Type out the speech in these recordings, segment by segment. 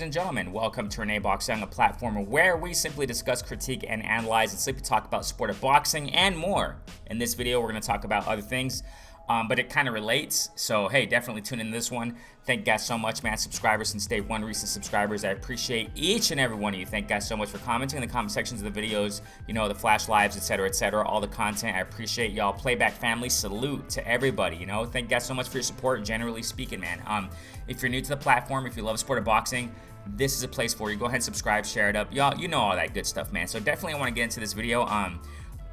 and gentlemen, welcome to RENEBOXYOUNG, a platform where we simply discuss, critique, and analyze and simply talk about sport of boxing and more. In this video, we're going to talk about other things, but it kind of relates. So, hey, definitely tune in this one. Thank you guys so much, man. Subscribers since day one, recent subscribers. I appreciate each and every one of you. Thank you guys so much for commenting in the comment sections of the videos, you know, the flash lives, etc., all the content. I appreciate y'all. Playback family, salute to everybody, you know. Thank you guys so much for your support, generally speaking, man. If you're new to the platform, if you love sport of boxing, this is a place for you. Go ahead and subscribe, share it up. Y'all, you know all that good stuff, man. So definitely I want to get into this video. I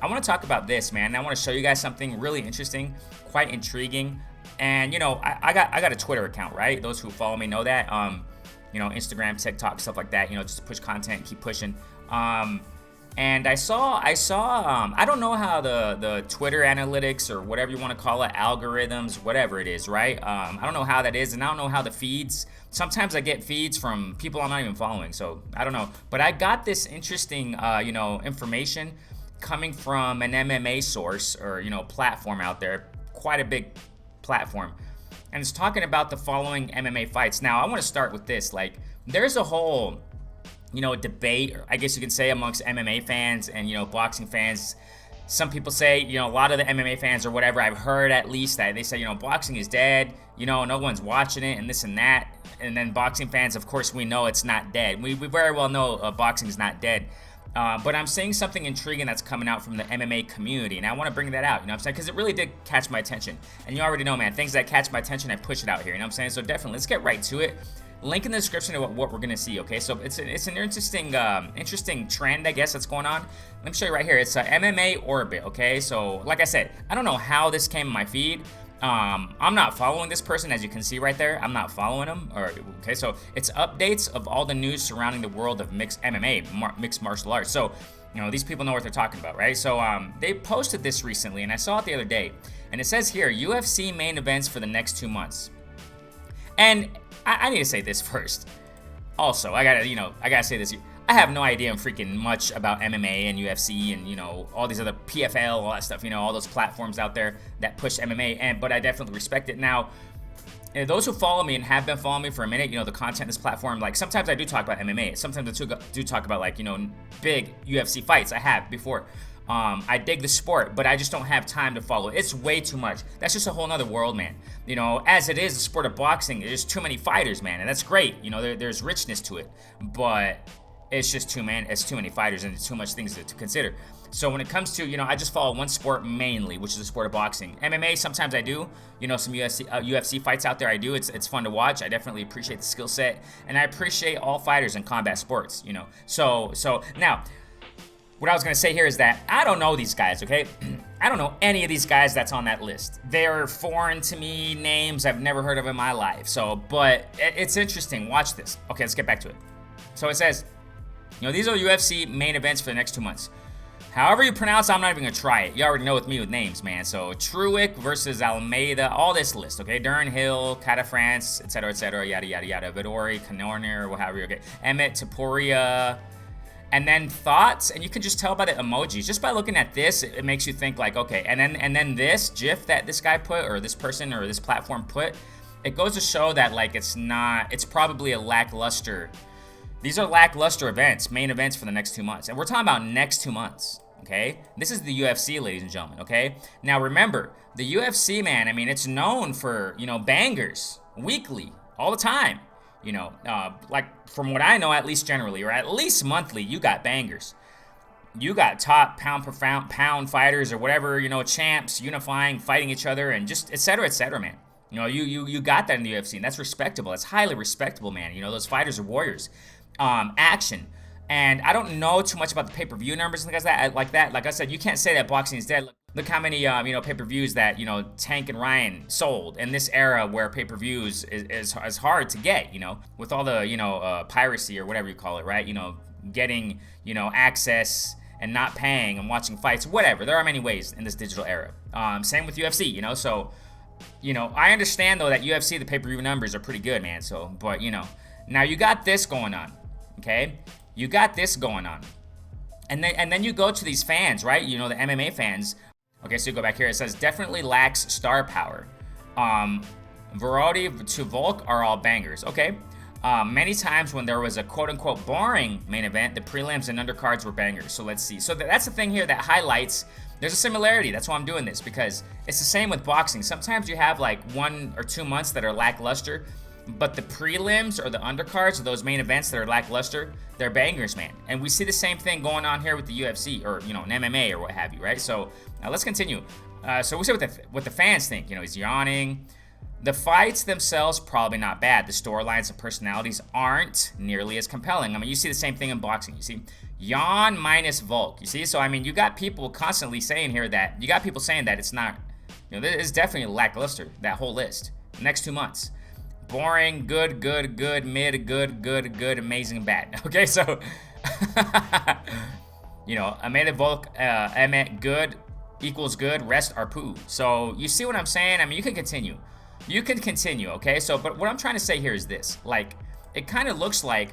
want to talk about this, man. I want to show you guys something really interesting, quite intriguing. And you know, I got a Twitter account, right? Those who follow me know that. You know, Instagram, TikTok, stuff like that. You know, just to push content, keep pushing. And I saw. I don't know how the Twitter analytics or whatever you want to call it, algorithms, whatever it is, right? I don't know how that is, and I don't know how the feeds. Sometimes I get feeds from people I'm not even following, so I don't know. But I got this interesting, you know, information coming from an MMA source or, you know, platform out there, quite a big platform, and it's talking about the following MMA fights. Now, I want to start with this. Like, there's a whole, you know, debate, or I guess you could say, amongst MMA fans and, you know, boxing fans. Some people say, you know, a lot of the MMA fans or whatever, I've heard at least, that they say, you know, boxing is dead, you know, no one's watching it and this and that. And then boxing fans, of course, we know it's not dead. We very well know boxing is not dead. But I'm seeing something intriguing that's coming out from the MMA community, and I want to bring that out, you know what I'm saying? Because it really did catch my attention. And you already know, man, things that catch my attention, I push it out here, you know what I'm saying? So definitely, let's get right to it. Link in the description of what we're going to see, okay? So it's an interesting trend, I guess, that's going on. Let me show you right here. It's MMA Orbit, okay? So, like I said, I don't know how this came in my feed. I'm not following this person, as you can see right there. I'm not following him. Okay, so it's updates of all the news surrounding the world of mixed MMA, mixed martial arts. So, you know, these people know what they're talking about, right? So, they posted this recently, and I saw it the other day. And it says here, UFC main events for the next 2 months. And I need to say this first. Also, I gotta say this. I have no idea freaking much about MMA and UFC and, you know, all these other PFL, all that stuff, you know, all those platforms out there that push MMA, but I definitely respect it. Now, those who follow me and have been following me for a minute, you know, the content in this platform, like, sometimes I do talk about MMA. Sometimes I do talk about, like, you know, big UFC fights. I have before. I dig the sport, but I just don't have time to follow. It's way too much. That's just a whole nother world, man. You know, as it is, the sport of boxing, there's too many fighters, man, and that's great. You know, there's richness to it, but it's just too many fighters and too much things to consider. So when it comes to, you know, I just follow one sport mainly, which is the sport of boxing. MMA, sometimes I do. You know, some UFC fights out there, I do. It's fun to watch. I definitely appreciate the skill set, and I appreciate all fighters in combat sports, you know. So now, what I was going to say here is that I don't know these guys, okay? I don't know any of these guys that's on that list. They're foreign to me, names I've never heard of in my life. So, but it's interesting. Watch this. Okay, let's get back to it. So it says, you know, these are UFC main events for the next 2 months. However you pronounce it, I'm not even going to try it. You already know with me with names, man. So, Truick versus Almeida, all this list, okay? Duran Hill, Cata France, etc., yada, yada, yada. Vidori, Kanorner, or however you okay. Emmett, Tapuria. And then thoughts, and you can just tell by the emojis. Just by looking at this, it makes you think, like, okay. And then this GIF that this guy put, or this person or this platform put, it goes to show that, like, it's probably a lackluster. These are lackluster events, main events for the next 2 months. And we're talking about next 2 months, okay? This is the UFC, ladies and gentlemen, okay? Now, remember, the UFC, man, I mean, it's known for, you know, bangers, weekly, all the time. You know, like, from what I know, at least generally, or at least monthly, you got bangers. You got top pound per pound fighters or whatever, you know, champs, unifying, fighting each other, and just etc., man. You know, you got that in the UFC, and that's respectable. That's highly respectable, man. You know, those fighters are warriors. Action. And I don't know too much about the pay-per-view numbers and things like that. Like I said, you can't say that boxing is dead. Look how many, you know, pay-per-views that, you know, Tank and Ryan sold in this era where pay-per-views is hard to get, you know, with all the, you know, piracy or whatever you call it, right? You know, getting, you know, access and not paying and watching fights, whatever. There are many ways in this digital era. Same with UFC, you know, so, you know, I understand, though, that UFC, the pay-per-view numbers are pretty good, man, so, but, you know, now you got this going on, okay? You got this going on. And then you go to these fans, right? You know, the MMA fans. Okay, so you go back here. It says, definitely lacks star power. Variety to Volk are all bangers. Okay. Many times when there was a quote-unquote boring main event, the prelims and undercards were bangers. So let's see. So that's the thing here that highlights, there's a similarity. That's why I'm doing this, because it's the same with boxing. Sometimes you have like 1 or 2 months that are lackluster, but the prelims or the undercards or those main events that are lackluster, they're bangers, man. And we see the same thing going on here with the UFC or, you know, an MMA or what have you, right? So now let's continue. So we'll see what the fans think. You know, he's yawning. The fights themselves, probably not bad. The storylines and personalities aren't nearly as compelling. I mean, you see the same thing in boxing. You see, yawn minus Volk. You see, so I mean, you got people constantly saying here that, you got people saying that it's not, you know, it's definitely lackluster, that whole list. Next 2 months. Boring, good, good, good, mid, good, good, good, amazing, bad. Okay, so, you know, Amanda Volk, Emmett, good equals good, rest are poo. So, you see what I'm saying? I mean, you can continue. You can continue, okay? So, but what I'm trying to say here is this. Like, it kind of looks like,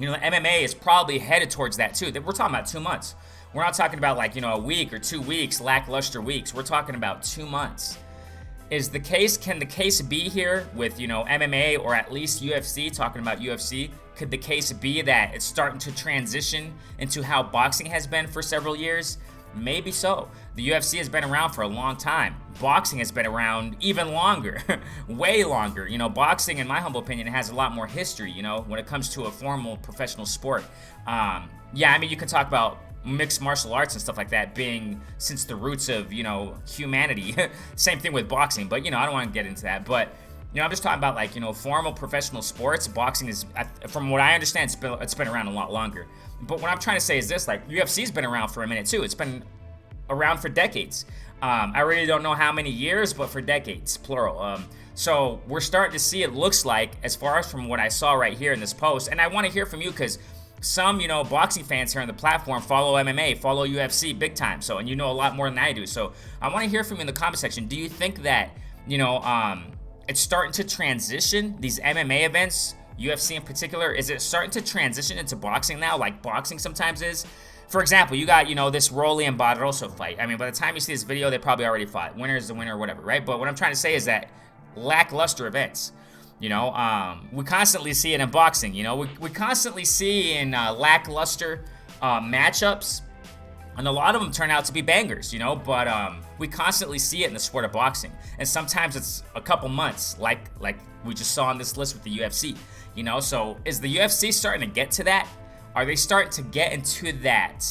you know, the MMA is probably headed towards that too. We're talking about 2 months. We're not talking about like, you know, a week or 2 weeks, lackluster weeks. We're talking about 2 months. Is the case, can the case be here with, you know, MMA or at least UFC, talking about UFC, could the case be that it's starting to transition into how boxing has been for several years? Maybe so. The UFC has been around for a long time. Boxing has been around even longer, way longer. You know, boxing, in my humble opinion, has a lot more history, you know, when it comes to a formal professional sport. Yeah, I mean, you can talk about mixed martial arts and stuff like that being since the roots of, you know, humanity. Same thing with boxing, but, you know, I don't want to get into that. But, you know, I'm just talking about, like, you know, formal professional sports. Boxing is, from what I understand, it's been around a lot longer. But what I'm trying to say is this, like, UFC's been around for a minute too. It's been around for decades. I really don't know how many years, but for decades, plural. So we're starting to see, it looks like, as far as from what I saw right here in this post, and I want to hear from you because some, you know, boxing fans here on the platform follow MMA, follow UFC big time. So, and you know a lot more than I do. So I want to hear from you in the comment section. Do you think that, you know, it's starting to transition, these MMA events, UFC in particular, is it starting to transition into boxing now, like boxing sometimes is? For example, you got, you know, this Rolly and Barroso fight. I mean, by the time you see this video, they probably already fought. Winner is the winner or whatever, right? But what I'm trying to say is that lackluster events, you know, we constantly see it in boxing, you know, we constantly see in lackluster matchups, and a lot of them turn out to be bangers, you know, but we constantly see it in the sport of boxing, and sometimes it's a couple months, like we just saw on this list with the UFC, you know. So is the UFC starting to get to that? Are they starting to get into that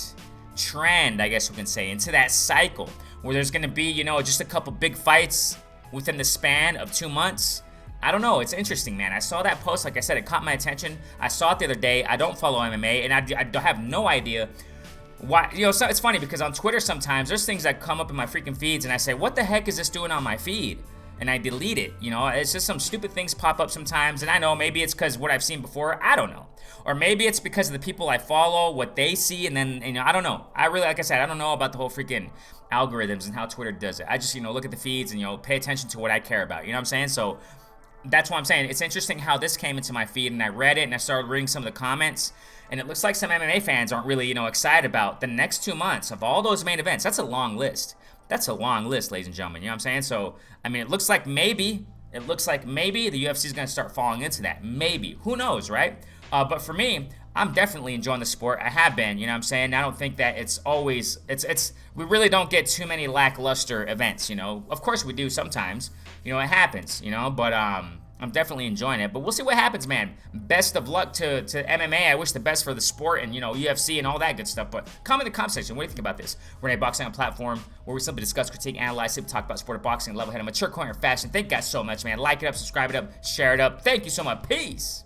trend, I guess we can say, into that cycle where there's going to be, you know, just a couple big fights within the span of 2 months? I don't know. It's interesting, man. I saw that post. Like I said, it caught my attention. I saw it the other day. I don't follow MMA, and I have no idea why. You know, so it's funny because on Twitter sometimes there's things that come up in my freaking feeds, and I say, what the heck is this doing on my feed? And I delete it. You know, it's just some stupid things pop up sometimes, and I know maybe it's because what I've seen before. I don't know. Or maybe it's because of the people I follow, what they see, and then, you know, I don't know. I really, like I said, I don't know about the whole freaking algorithms and how Twitter does it. I just, you know, look at the feeds and, you know, pay attention to what I care about. You know what I'm saying? So that's what I'm saying. It's interesting how this came into my feed, and I read it, and I started reading some of the comments, and it looks like some MMA fans aren't really, you know, excited about the next 2 months of all those main events. That's a long list. That's a long list, ladies and gentlemen. You know what I'm saying? So, I mean, it looks like maybe the UFC is going to start falling into that. Maybe. Who knows, right? But for me, I'm definitely enjoying the sport. I have been, you know what I'm saying? I don't think that it's always, we really don't get too many lackluster events, you know? Of course we do sometimes, you know, it happens, you know? But I'm definitely enjoying it. But we'll see what happens, man. Best of luck to MMA. I wish the best for the sport and, you know, UFC and all that good stuff. But comment in the comment section. What do you think about this? We're a boxing on platform where we simply discuss, critique, analyze, simply talk about sport of boxing, level-headed, mature, corner fashion. Thank you guys so much, man. Like it up, subscribe it up, share it up. Thank you so much. Peace.